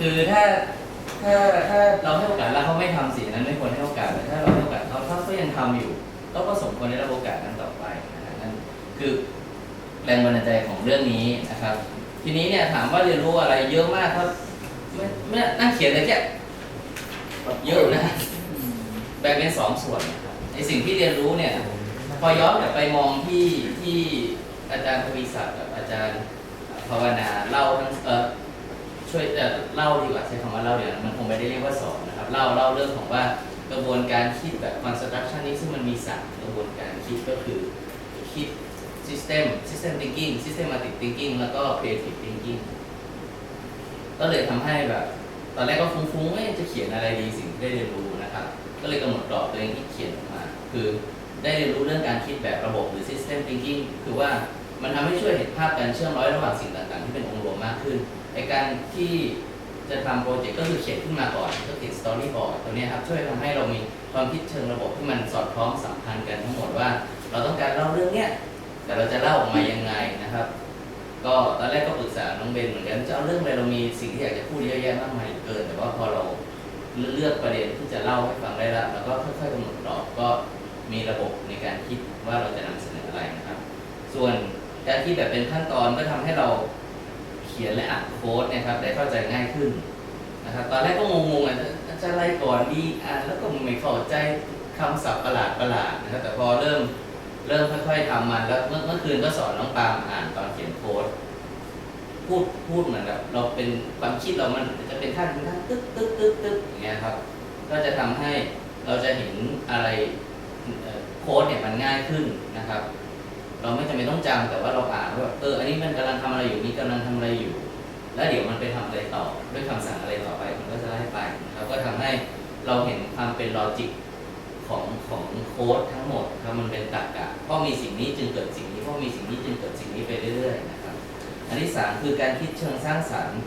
คือถ้าเราให้โอกาสแล้วเขาไม่ทำสิ่งนั้นไม่ควรให้โอกาสแต่ถ้าเราให้โอกาสเขาถ้าเขายังทำอยู่ก็สมควรได้รับโอกาสนั้นต่อไปนะนั่นคือแรงบันดาลใจของเรื่องนี้นะครับ ทีนี้เนี่ยถามว่าเรียนรู้อะไรเยอะมากครับไม่นั่งเขียนเลยแค่เยอะนะแบ่งเป็นสองส่วนนะครับในสิ่งที่เรียนรู้เนี่ยพอย้อนกลับไปมองที่อาจารย์ทวีศักดิ์กับอาจารย์ภาวนาเล่าทั้งช่วยเล่าดีกว่าใช้คำว่าเล่าเดี๋ยวมันคงไม่ได้เรียกว่าสอนนะครับเล่าเรื่องของว่ากระบวนการคิดแบบ construction นี้ซึ่งมันมี3กระบวนการคิดก็คือคิด system thinking systematic thinking แล้วก็ creative thinking ก็เลยทำให้แบบตอนแรกก็ฟุ้งๆจะเขียนอะไรดีสิ่งที่ได้เรียนรู้นะครับก็เลยกำหนดกรอบตัวเองที่เขียนออกมาคือได้เรียนรู้เรื่องการคิดแบบระบบหรือ system thinking คือว่ามันทำให้ช่วยเห็นภาพการเชื่อมร้อยระหว่างสิ่งต่างๆที่เป็นองค์รวมมากขึ้นในการที่จะทำโปรเจกต์ก็คือเขียนขึ้นมาก่อนก็เขียน storyboard ตัวนี้ครับช่วยทำให้เรามีความคิดเชิงระบบที่มันสอดคล้องสัมพันธ์กันทั้งหมดว่าเราต้องการเล่าเรื่องเนี้ยแต่เราจะเล่าออกมายังไงนะครับก็ตอนแรกก็ปรึกษาน้องเบนเหมือนกันจะเอาเรื่องอะไรเรามีสิ่งที่อยากจะพูดเยอะแยะมากมายเกินแต่ว่าพอเราเลือกประเด็นที่จะเล่าให้ฟังได้แล้วแล้วก็ค่อยๆกำหนดกรอบก็มีระบบในการคิดว่าเราจะนำเสนออะไรนะครับส่วนการคิดแบบเป็นขั้นตอนก็ทำให้เราเขียนและอ่านโค้ดนะครับได้เข้าใจง่ายขึ้นนะครับตอนแรกก็งงๆจะอะไรก่อนดีอ่านแล้วก็ไม่เข้าใจคำศัพท์ประหลาดนะครับแต่พอเริ่มค่อยๆทำมันแล้วเมื่อคืนก็สอนน้องปาล์มอ่านตอนเขียนโค้ดพูดเหมือนแบบเราเป็นความคิดเรามันจะเป็นขั้นตึ๊กอย่างเงี้ยครับก็จะทำให้เราจะเห็นอะไรโค้ดเนี่ยมันง่ายขึ้นนะครับเราไม่จำเป็นต้องจำแต่ว่าเราอ่านว่าอันนี้มันกำลังทำอะไรอยู่นี่กำลังทำอะไรอยู่แล้วเดี๋ยวมันไปทำอะไรต่อด้วยคำสั่งอะไรต่อไปมันก็จะไล่ไปนะครับก็ทำให้เราเห็นความเป็นลอจิกของโค้ดทั้งหมดครับมันเป็นตรรกะเพราะมีสิ่งนี้จึงเกิดสิ่งนี้เพราะมีสิ่งนี้จึงเกิดสิ่งนี้ไปเรื่อยๆนะครับอันที่3คือการคิดเชิงสร้างสรรค์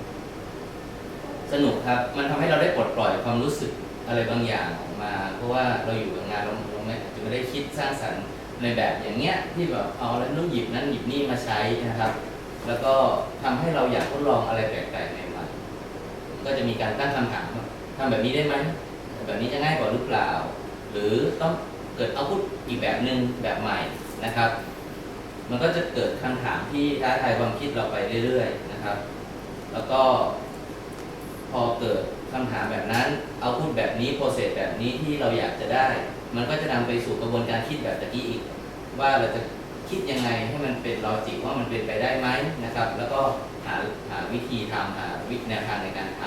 สนุกครับมันทำให้เราได้ปลดปล่อยความรู้สึกอะไรบางอย่างออกมาเพราะว่าเราอยู่กับงานเราไม่ได้คิดสร้างสรรค์ในแบบอย่างเงี้ยที่แบบเอาแล้วนู้นหยิบนั้นหยิบนี่มาใช้นะครับแล้วก็ทำให้เราอยากทดลองอะไรแปลกๆใหม่ๆก็จะมีการตั้งคำถามทำแบบนี้ได้ไหมแบบนี้จะง่ายกว่าหรือเปล่าหรือต้องเกิดเอาพุทอีกแบบหนึ่งแบบใหม่นะครับมันก็จะเกิดคำถามที่ท้าทายความคิดเราไปเรื่อยๆนะครับแล้วก็พอเกิดคำถามแบบนั้นเอาพุทแบบนี้โปรเซสแบบนี้ที่เราอยากจะได้มันก็จะนำไปสู่กระบวนการคิดแบบตะกี้อีกว่าเราจะคิดยังไงให้มันเป็นลอจิกว่ามันเป็นไปได้ไหมนะครับแล้วก็หาวิธีทำหาแนวทางในการท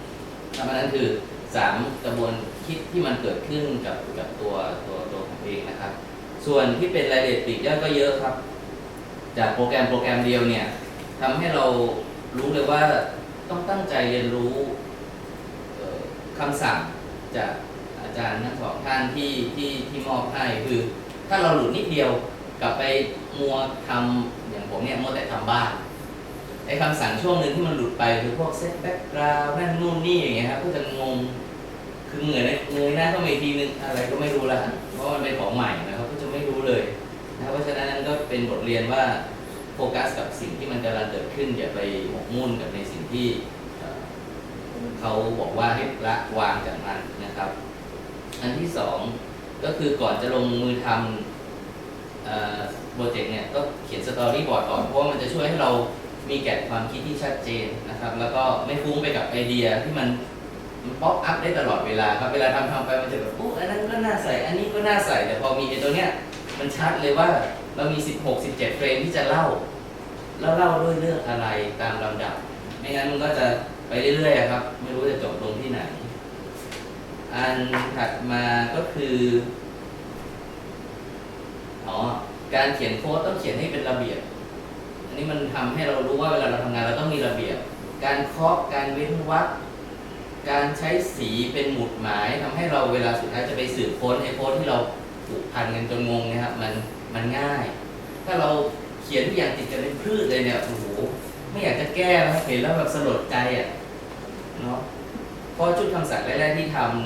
ำเพราะนั้นคือ3กระบวนคิดที่มันเกิดขึ้นกับตัวของเองนะครับส่วนที่เป็นรายละเอียดปลีกย่อยก็เยอะครับจากโปรแกรมเดียวเนี่ยทำให้เรารู้เลยว่าต้องตั้งใจเรียนรู้คำสั่งจากอาจารย์ทั้งสองท่านที่มอบให้คือถ้าเราหลุดนิดเดียวกลับไปมัวทำอย่างผมเนี่ยมัวแต่ทำบ้านไอ้คำสั่งช่วงหนึ่งที่มันหลุดไปคือพวกเซตแบ็กกราวด์นั่นนู่นนี่อย่างเงี้ยครับก็จะงงคือเงยหน้าเข้ามาอีกทีนึงอะไรก็ไม่รู้ละเพราะมันเป็นของใหม่นะครับก็จะไม่รู้เลยนะเพราะฉะนั้นก็เป็นบทเรียนว่าโฟกัสกับสิ่งที่มันกำลังเกิดขึ้นอย่าไปหมกมุ่นกับในสิ่งที่เขาบอกว่าให้ละวางจากมันนะครับอันที่2ก็คือก่อนจะลงมือทำโปรเจกต์เนี่ยก็เขียนสตอรี่บอร์ดก่อนเพราะว่ามันจะช่วยให้เรามีแกนความคิดที่ชัดเจนนะครับแล้วก็ไม่ฟุ้งไปกับไอเดียที่มันป๊อปอัพได้ตลอดเวลาครับเวลาทำไปมันจะแบบอันนั้นก็น่าใส่อันนี้ก็น่าใส่แต่พอมีไอตัวเนี้ยมันชัดเลยว่าเรามี16-17เฟรมที่จะเล่าด้วยเรื่องอะไรตามลำดับไม่งั้นมันก็จะไปเรื่อยๆครับไม่รู้จะจบลงที่ไหนอันถัดมาก็คือการเขียนโค้ดต้องเขียนให้เป็นระเบียบอันนี้มันทำให้เรารู้ว่าเวลาเราทำงานเราต้องมีระเบียบการเคาะการเว้นวรรคการใช้สีเป็นหมุดหมายทำให้เราเวลาสุดท้ายจะไปสืบค้นไอ้โค้ดที่เราผูกพันกันจนงงนะครับมันง่ายถ้าเราเขียนทุกอย่างติดกันเป็นพืชเลยเนี่ยโอ้โหไม่อยากจะแก้แล้วเห็นแล้วแบบสลดใจเนาะเพราะชุดคำสั่งแรกๆที่ทำ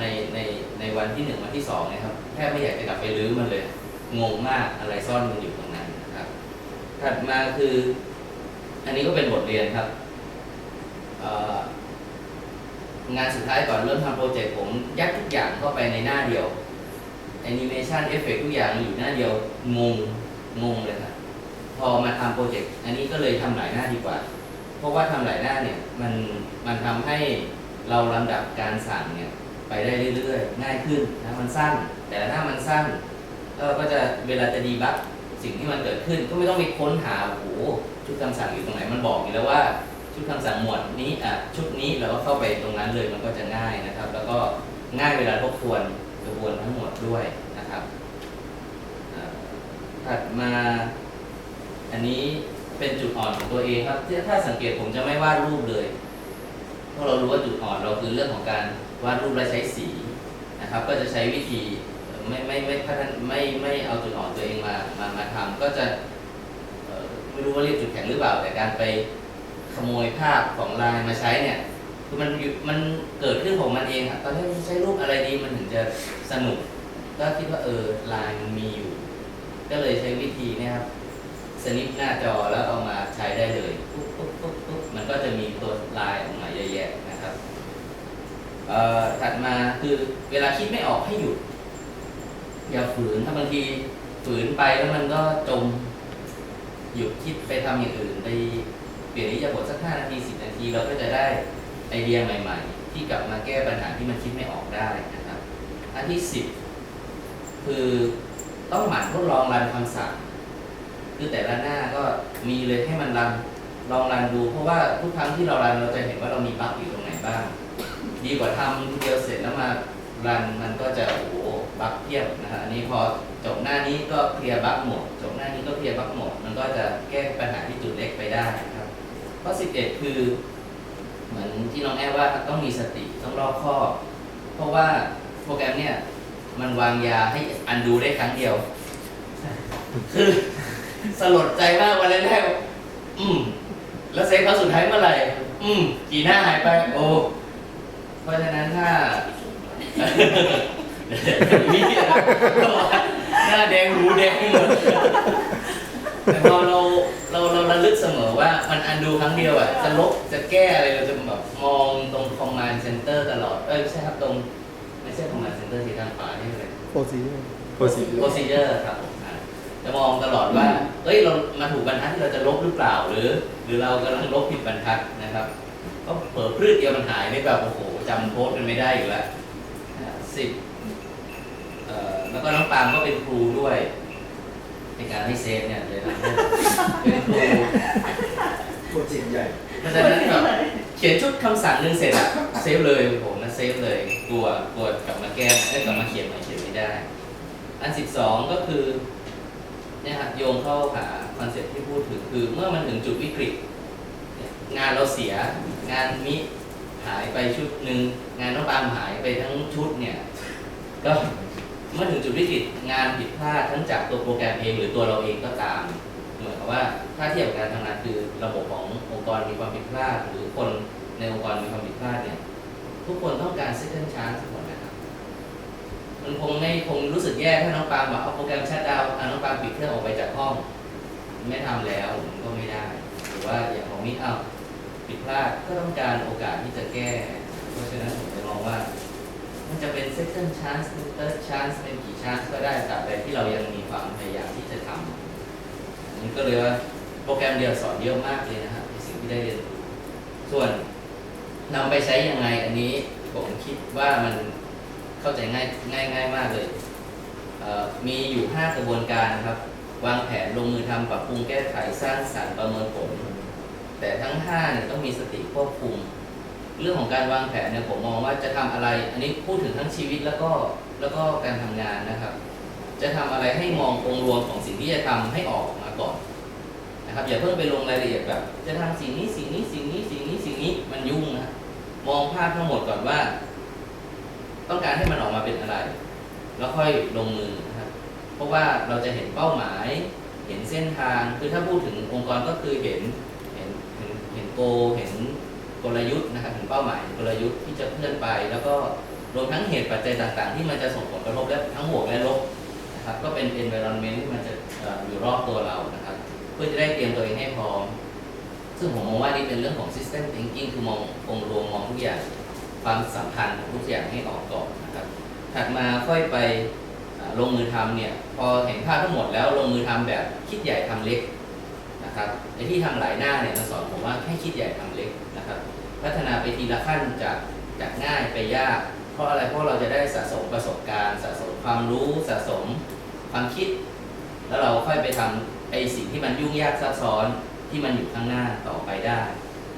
ในวันที่1วันที่2นะครับแทบไม่อยากจะกลับไปรื้อมันเลยงงมากอะไรซ่อนมันอยู่ตรงนั้นนะครับถัดมาคืออันนี้ก็เป็นบทเรียนครับ งานสุดท้ายก่อนเริ่มทำโปรเจกต์ผมยัดทุกอย่างเข้าไปในหน้าเดียวแอนิเมชันเอฟเฟกทุกอย่างอยู่หน้าเดียวงงเลยครับพอมาทำโปรเจกต์อันนี้ก็เลยทำหลายหน้าดีกว่าเพราะว่าทำหลายหน้าเนี่ยมันทำให้เราลำดับการสั่งเนี่ยไปได้เรื่อยๆง่ายขึ้นนะมันสั้นแต่ถ้ามันสั้นก็จะเวลาจะดีบักสิ่งที่มันเกิดขึ้นก็ไม่ต้องไปค้นหาโอ้โหชุดคำสั่งอยู่ตรงไหนมันบอกอยู่แล้วว่าชุดคำสั่งหมวดนี้ชุดนี้เราก็เข้าไปตรงนั้นเลยมันก็จะง่ายนะครับแล้วก็ง่ายเวลาทบทวนกระบวนทั้งหมดด้วยนะครับถัดมาอันนี้เป็นจุดอ่อนของตัวเองครับถ้าสังเกตผมจะไม่วาดรูปเลยเพราะเรารู้ว่าจุดอ่อนเราคือเรื่องของการวาดรูปและใช้สีนะครับก็จะใช้วิธีไม่เอาจุดอ่อนตัวเองมาทำก็จะไม่รู้ว่าเรียกจุดแข็งหรือเปล่าแต่การไปขโมยภาพของไลน์มาใช้เนี่ยคือมันเกิดขึ้นของมันเองครับตอนนี้ใช้รูปอะไรดีมันถึงจะสนุกก็คิดว่าไลน์มันมีอยู่ก็เลยใช้วิธีเนี่ยครับสนิปหน้าจอแล้วเอามาใช้ได้เลยปุ๊บมันก็จะมีตัวไลน์ออกมาเยอะแยะนะครับถัดมาคือเวลาคิดไม่ออกให้หยุดอย่าฝืนถ้าบางทีฝืนไปแล้วมันก็จมหยุดคิดไปทำอย่างอื่นไปเปลี่ยนอิริยาบถสัก5 นาที 10 นาทีเราก็จะได้ไอเดียใหม่ๆที่กลับมาแก้ปัญหาที่มันคิดไม่ออกได้นะครับอันที่10คือต้องหมั่นทดลองรันคำสั่งคือแต่ละหน้าก็มีเลยให้มันลองรันดูเพราะว่าทุกครั้งที่เรารันเราจะเห็นว่าเรามีบั๊กอยู่ตรงไหนบ้างดีกว่าทำทีเดียวเสร็จแล้วมารันมันก็จะโอ้โหบั๊กเพียบนะฮะอันนี้พอจบหน้านี้ก็เคลียร์บั๊กหมดจบหน้านี้ก็เคลียร์บั๊กหมดมันก็จะแก้ปัญหาที่จุดเล็กไปได้ครับข้อ11คือเหมือนที่น้องแอ้ว่าต้องมีสติต้องรอบคอบเพราะว่าโปรแกรมเนี่ยมันวางยาให้อันดูได้ครั้งเดียวคือสลดใจมากวันแรกแล้วเซฟเขาสุดท้ายเมื่อไหร่กี่หน้าหายไปโอ้เพราะฉะนั้นถ้าหน้าแดงหูแดงหมดแต่พอเราระลึกเสมอว่ามันอันดูครั้งเดียวอ่ะจะลบจะแก้อะไรเราจะแบบมองตรง command center ตลอดไม่ใช่ครับตรงไม่ใช่ command center ที่ทางขวานี่เลย procedure ครับจะมองตลอดว่าเรามาถูกบรรทัดที่เราจะลบหรือเปล่าหรือเรากำลังลบผิดบรรทัดนะครับก็เปิดพืชเดียวมันหายนี่แบบโอ้โหจำโค้ดมันไม่ได้อยู่แล้ว10แล้วก็น้องปาล์มก็เป็นครูด้วยในการให้เซฟเนี่ยเลยนะเป็นครูโปรเจกต์ใหญ่เพราะฉะนั้นแบบเขียนชุดคำสั่งนึงเสร็จอะเซฟเลยผมนะเซฟเลยกลัวกลับมาแก้กลับมาเขียนใหม่เขียนไม่ได้อัน12ก็คือเนี่ยครับโยงเข้าหาคอนเซ็ปต์ที่พูดถึงคือเมื่อมันถึงจุดวิกฤตงานเราเสียงานมิหายไปชุดหนึ่งงานน้องปาล์มหายไปทั้งชุดเนี่ยก็เมื่อถึงจุดวิกฤตงานผิดพลาดทั้งจากตัวโปรแกรมเองหรือตัวเราเองก็ตามเหมือนกับว่าถ้าเทียบกับการทำงานคือระบบขององค์กรมีความผิดพลาดหรือคนในองค์กรมีความผิดพลาดเนี่ยทุกคนต้องการ second chance ทุกคนนะครับมันคงรู้สึกแย่ถ้าน้องปาล์มบอกเอาโปรแกรมชัตดาวน์น้องปาล์มปิดเครื่องออกไปจากห้องไม่ทำแล้วมันก็ไม่ได้หรือว่าอย่างของมิกผิดพลาดก็ต้องการโอกาสที่จะแก้เพราะฉะนั้นผมจะมองว่ามันจะเป็น second chance เป็น third chance เป็นกี่ chance ก็ได้ตราบใดที่เรายังมีความพยายามที่จะทำนี่ก็เลยว่าโปรแกรมเดียวสอนเยอะมากเลยนะครับในสิ่งที่ได้เรียนรู้ส่วนนำไปใช้ยังไงอันนี้ผมคิดว่ามันเข้าใจง่ายมากเลยมีอยู่ 5 กระบวนการนะครับวางแผนลงมือทำปรับปรุงแก้ไขสร้างสรรค์ประเมินผลแต่ทั้ง5เนี่ยต้องมีสติควบคุมเรื่องของการวางแผนเนี่ยผมมองว่าจะทำอะไรอันนี้พูดถึงทั้งชีวิตแล้วก็การทำงานนะครับจะทำอะไรให้มององค์รวมของสิ่งที่จะทำให้ออกมาก่อนนะครับอย่าเพิ่งไปลงรายละเอียดแบบจะทำสิ่งนี้มันยุ่งนะมองภาพทั้งหมดก่อนว่าต้องการให้มันออกมาเป็นอะไรแล้วค่อยลงมือนะครับเพราะว่าเราจะเห็นเป้าหมายเห็นเส้นทางคือถ้าพูดถึงองค์กรก็คือเห็นโกเห็นกลยุทธ์นะครับเห็นเป้าหมายกลยุทธ์ที่จะเคลื่อนไปแล้วก็รวมทั้งเหตุปัจจัยต่างๆที่มันจะส่งผลกระทบและทั้งบวกและลบนะครับก็เป็น environment ที่มันจะอยู่รอบตัวเรานะครับเพื่อจะได้เตรียมตัวเองให้พร้อมซึ่งผมมองว่านี่เป็นเรื่องของ system thinking คือมององค์รวมมองทุกอย่าง ความสัมพันธ์ของทุกอย่างให้ออกก่อนนะครับถัดมาค่อยไปลงมือทำเนี่ยพอเห็นภาพทั้งหมดแล้วลงมือทำแบบคิดใหญ่ทำเล็กนะครับไอ้ที่ทำหลายหน้าเนี่ยมันสอนผมว่าให้คิดใหญ่ทำเล็กนะครับพัฒนาไปทีละขั้นจากง่ายไปยากเพราะอะไรเพราะเราจะได้สะสมประสบการณ์สะสมความรู้สะสมความคิดแล้วเราค่อยไปทำไอ้สิ่งที่มันยุ่งยากซับซ้อนที่มันอยู่ข้างหน้าต่อไปได้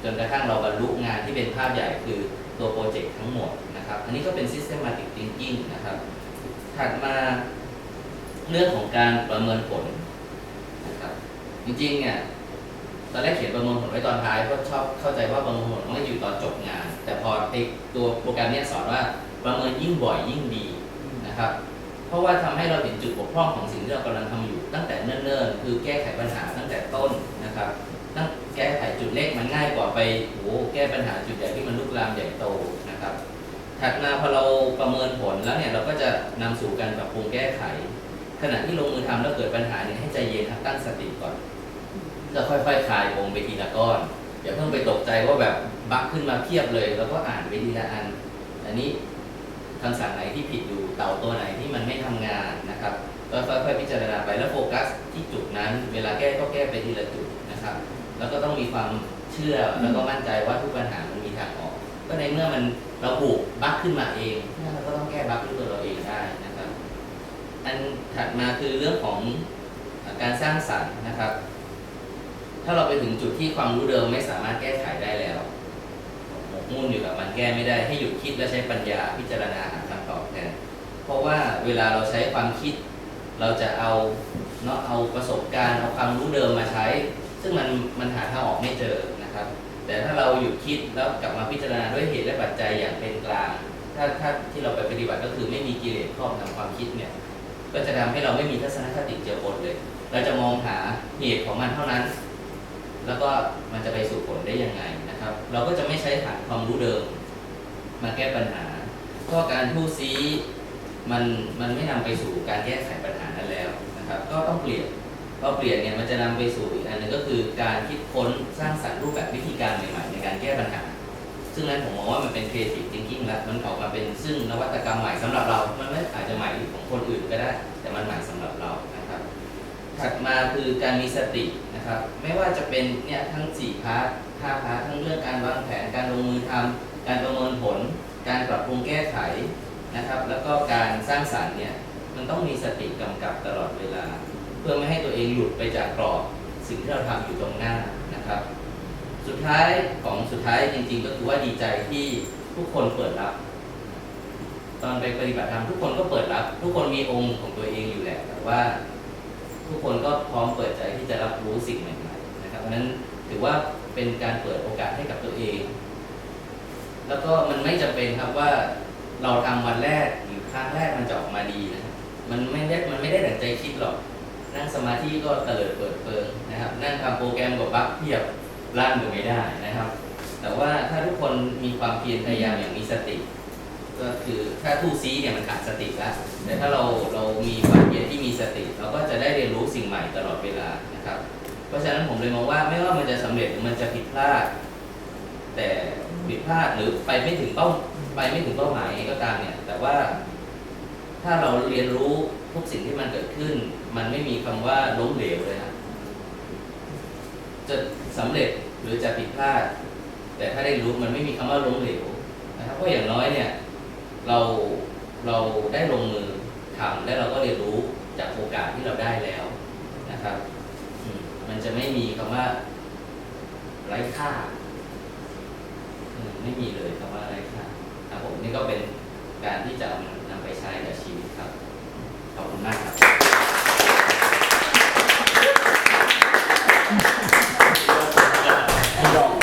จนกระทั่งเราบรรลุงานที่เป็นภาพใหญ่คือตัวโปรเจกต์ทั้งหมดนะครับอันนี้ก็เป็น systematic thinking นะครับถัดมาเรื่องของการประเมินผลนะครับจริงๆเนี่ยตอนแรกเขียนประเมินผลไว้ตอนท้ายเพราะชอบเข้าใจว่าประเมินผลมันอยู่ตอนจบงานแต่พอไอ้ตัวโปรแกรมเนี้ยสอนว่าประเมินยิ่งบ่อยยิ่งดีนะครับเพราะว่าทำให้เราเห็นจุดบกพร่องของสิ่งที่เรากำลังทำอยู่ตั้งแต่เนิ่นๆคือแก้ไขปัญหาตั้งแต่ต้นนะครับแก้ไขจุดเล็กมันง่ายกว่าไปแก้ปัญหาจุดใหญ่ที่มันลุกลามใหญ่โตนะครับถัดมาพอเราประเมินผลแล้วเนี่ยเราก็จะนำสู่การปรับปรุงแก้ไขขณะที่ลงมือทำแล้วเกิดปัญหาเนี่ยให้ใจเย็นตั้งสติก่อนแล้วค่อยๆคลายปมไปทีละก้อนอย่าเพิ่งไปตกใจว่าแบบบั๊กขึ้นมาเพียบเลยแล้วก็อ่านไปทีละอันนี้คำสั่งไหนที่ผิดอยู่เต่าตัวไหนที่มันไม่ทำงานนะครับก็ค่อยๆพิจารณาไปแล้วโฟกัสที่จุดนั้นเวลาแก้ก็แก้ไปทีละจุดนะครับแล้วก็ต้องมีความเชื่อแล้วก็มั่นใจว่าทุกปัญหามันมีทางออกก็ในเมื่อมันเราปลูกบั๊กขึ้นมาเองเราก็ต้องแก้บั๊กด้วยตัวเราเองได้นะครับอันถัดมาคือเรื่องของการสร้างสรรค์นะครับถ้าเราไปถึงจุดที่ความรู้เดิมไม่สามารถแก้ไขได้แล้วหมกมุ่นอยู่กับมันแก้ไม่ได้ให้หยุดคิดและใช้ปัญญาพิจารณาหาคำตอบแทนเพราะว่าเวลาเราใช้ความคิดเราจะเอาประสบการณ์เอาความรู้เดิมมาใช้ซึ่งมันหาทางออกไม่เจอนะครับแต่ถ้าเราหยุดคิดแล้วกลับมาพิจารณาด้วยเหตุและปัจจัยอย่างเป็นกลางถ้าที่เราไปปฏิบัติก็คือไม่มีกิเลสครอบงำความคิดเนี่ยก็จะทำให้เราไม่มีทัศนคติเจือปนเลยเราจะมองหาเหตุของมันเท่านั้นแล้วก็มันจะไปสู่ผลได้ยังไงนะครับเราก็จะไม่ใช้ฐานความรู้เดิมมาแก้ปัญหาเพราะการทู่ซีมันไม่นำไปสู่การแก้ไขปัญหานั้นแล้วนะครับก็ต้องเปลี่ยนเนี่ยมันจะนำไปสู่อีกอันหนึงก็คือการคิดค้นสร้างสรรค์รูปแบบวิธีการใหม่ๆในการแก้ปัญหาซึ่งนั้นผมมองว่ามันเป็น creative thinking แล้วมันออกมาเป็นซึ่งนวัตกรรมใหม่สำหรับเรามันไม่อาจจะใหม่ของคนอื่นก็ได้แต่มันใหม่สำหรับเรานะครับถัดมาคือการมีสตินะครับไม่ว่าจะเป็นเนี่ยทั้ง4พาร์ท5พาร์ททั้งเรื่องการวางแผนการลงมือทำการประเมินผลการปรับปรุงแก้ไขนะครับแล้วก็การสร้างสรรค์เนี่ยมันต้องมีสติกำกับตลอดเวลาเพื่อไม่ให้ตัวเองหลุดไปจากกรอบสิ่งที่เราทำอยู่ตรงหน้านะครับสุดท้ายจริงๆก็คือว่าดีใจที่ทุกคนเปิดรับตอนไปปฏิบัติธรรมทุกคนก็เปิดรับทุกคนมีองค์ของตัวเองอยู่แหละแต่ว่าทุกคนก็พร้อมเปิดใจที่จะรับรู้สิ่งใหม่ๆนะครับเพราะฉะนั้นถือว่าเป็นการเปิดโอกาสให้กับตัวเองแล้วก็มันไม่จำเป็นครับว่าเราทำวันแรกหรือครั้งแรกมันจะออกมาดีนะมันไม่ได้ดั่งใจคิดหรอกนั่งสมาธิก็เตลิดเปิดเปิงนะครับนั่งทำโปรแกรมกับบั๊กเพียบลั่นก็ไม่ได้นะครับแต่ว่าถ้าทุกคนมีความเพียรพยายามอย่างมีสติก็คือถ้าทู่ซีเนี่ยมันขาดสติแล้วแต่ถ้าเรามีความเพียรที่มีสติเราก็จะได้เรียนรู้สิ่งใหม่ตลอดเวลานะครับเพราะฉะนั้นผมเลยมองว่าไม่ว่ามันจะสำเร็จหรือมันจะผิดพลาดแต่ผิดพลาดหรือไปไม่ถึงเป้าหมายก็ตามเนี่ยแต่ว่าถ้าเราเรียนรู้ทุกสิ่งที่มันเกิดขึ้นมันไม่มีคำว่าล้มเหลวเลยนะจะสำเร็จหรือจะผิดพลาดแต่ถ้าได้รู้มันไม่มีคำว่าล้มเหลวนะครับเพราะอย่างน้อยเนี่ยเราได้ลงมือทำและเราก็เรียนรู้จากโอกาสที่เราได้แล้วนะครับมันจะไม่มีคำว่าไร้ค่าไม่มีเลยคำว่าไร้ค่าครับผมนี่ก็เป็นการที่จะนำไปใช้กับชีวิตครับขอบคุณมากครับ